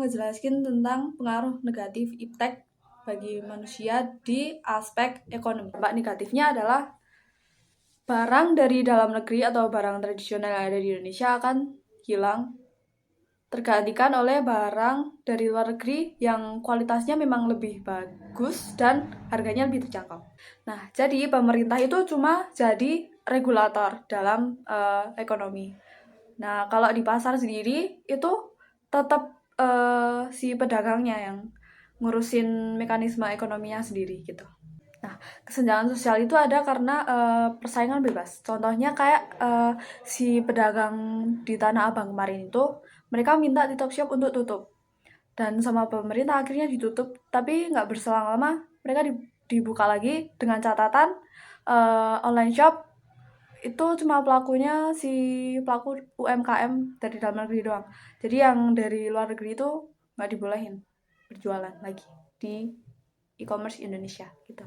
ngejelasin tentang pengaruh negatif iptek bagi manusia di aspek ekonomi. Dampak negatifnya adalah barang dari dalam negeri atau barang tradisional yang ada di Indonesia akan hilang, tergantikan oleh barang dari luar negeri yang kualitasnya memang lebih bagus dan harganya lebih terjangkau. Nah, jadi pemerintah itu cuma jadi regulator dalam ekonomi. Nah, kalau di pasar sendiri itu tetap si pedagangnya yang ngurusin mekanisme ekonominya sendiri gitu. Nah, kesenjangan sosial itu ada karena persaingan bebas. Contohnya kayak si pedagang di Tanah Abang kemarin itu, mereka minta TikTok Shop untuk tutup. Dan sama pemerintah akhirnya ditutup, tapi nggak berselang lama, mereka dibuka lagi dengan catatan online shop itu cuma pelakunya si pelaku UMKM dari dalam negeri doang. Jadi yang dari luar negeri itu nggak dibolehin berjualan lagi di e-commerce Indonesia gitu.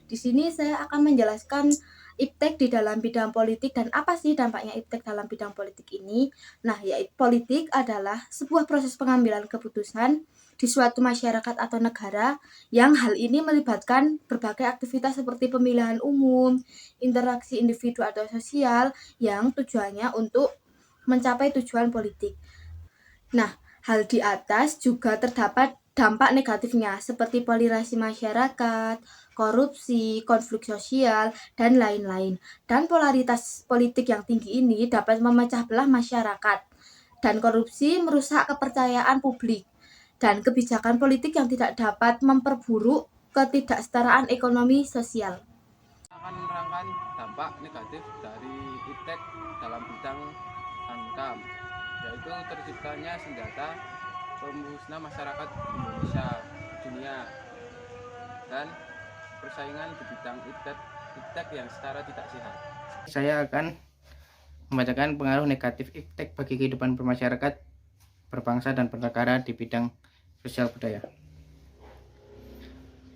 Di sini saya akan menjelaskan iptek di dalam bidang politik dan apa sih dampaknya iptek dalam bidang politik ini. Nah, yaitu politik adalah sebuah proses pengambilan keputusan di suatu masyarakat atau negara yang hal ini melibatkan berbagai aktivitas seperti pemilihan umum, interaksi individu atau sosial yang tujuannya untuk mencapai tujuan politik. Nah, hal di atas juga terdapat dampak negatifnya seperti polarisasi masyarakat, korupsi, konflik sosial, dan lain-lain. Dan polaritas politik yang tinggi ini dapat memecah belah masyarakat. Dan korupsi merusak kepercayaan publik. Dan kebijakan politik yang tidak dapat memperburuk ketidaksetaraan ekonomi sosial. Akan menerangkan dampak negatif dari iptek dalam bidang hankam, yaitu terciptanya senjata pemusnah masyarakat Indonesia dunia dan persaingan di bidang iptek yang secara tidak sehat. Saya akan membacakan pengaruh negatif iptek bagi kehidupan bermasyarakat, berbangsa dan bernegara di bidang sosial budaya.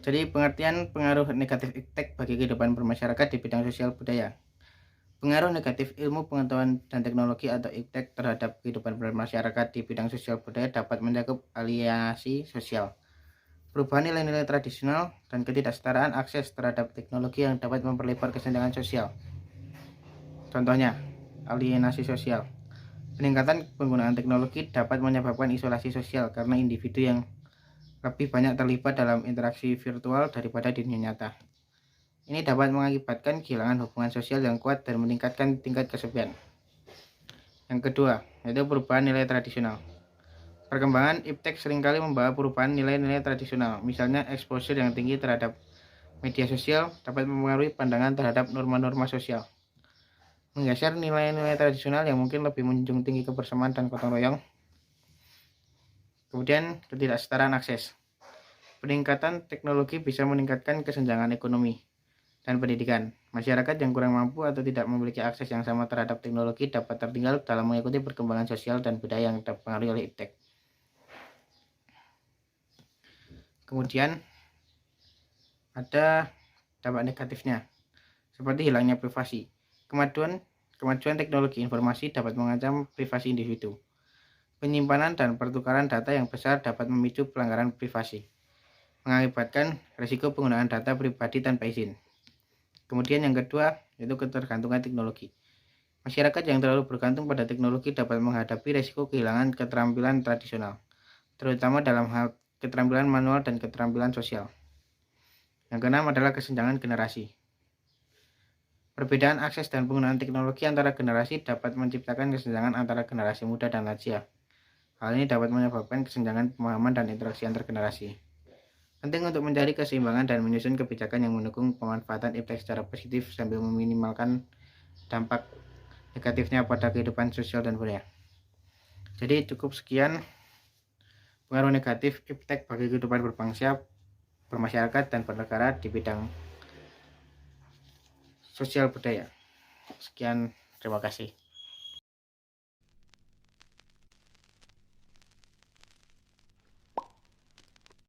Jadi pengertian pengaruh negatif iptek bagi kehidupan bermasyarakat di bidang sosial budaya. Pengaruh negatif ilmu pengetahuan dan teknologi atau iptek terhadap kehidupan bermasyarakat di bidang sosial budaya dapat mencakup alienasi sosial, perubahan nilai-nilai tradisional, dan ketidaksetaraan akses terhadap teknologi yang dapat memperlebar kesenjangan sosial. Contohnya, alienasi sosial. Peningkatan penggunaan teknologi dapat menyebabkan isolasi sosial karena individu yang lebih banyak terlibat dalam interaksi virtual daripada di dunia nyata. Ini dapat mengakibatkan kehilangan hubungan sosial yang kuat dan meningkatkan tingkat kesepian. Yang kedua, yaitu perubahan nilai tradisional. Perkembangan iptek seringkali membawa perubahan nilai-nilai tradisional, misalnya exposure yang tinggi terhadap media sosial dapat mempengaruhi pandangan terhadap norma-norma sosial, menggeser nilai-nilai tradisional yang mungkin lebih menjunjung tinggi kebersamaan dan gotong royong. Kemudian, ketidaksetaraan akses. Peningkatan teknologi bisa meningkatkan kesenjangan ekonomi dan pendidikan. Masyarakat yang kurang mampu atau tidak memiliki akses yang sama terhadap teknologi dapat tertinggal dalam mengikuti perkembangan sosial dan budaya yang dipengaruhi oleh iptek. Kemudian ada dampak negatifnya, seperti hilangnya privasi. Kemajuan teknologi informasi dapat mengancam privasi individu. Penyimpanan dan pertukaran data yang besar dapat memicu pelanggaran privasi, mengakibatkan risiko penggunaan data pribadi tanpa izin. Kemudian yang kedua, yaitu ketergantungan teknologi. Masyarakat yang terlalu bergantung pada teknologi dapat menghadapi risiko kehilangan keterampilan tradisional, terutama dalam hal keterampilan manual dan keterampilan sosial. Yang keenam adalah kesenjangan generasi. Perbedaan akses dan penggunaan teknologi antara generasi dapat menciptakan kesenjangan antara generasi muda dan lansia. Hal ini dapat menyebabkan kesenjangan pemahaman dan interaksi antar generasi. Penting untuk mencari keseimbangan dan menyusun kebijakan yang mendukung pemanfaatan iptek secara positif sambil meminimalkan dampak negatifnya pada kehidupan sosial dan budaya. Jadi cukup sekian pengaruh negatif iptek bagi kehidupan berbangsa, bermasyarakat, dan bernegara di bidang sosial budaya. Sekian, terima kasih.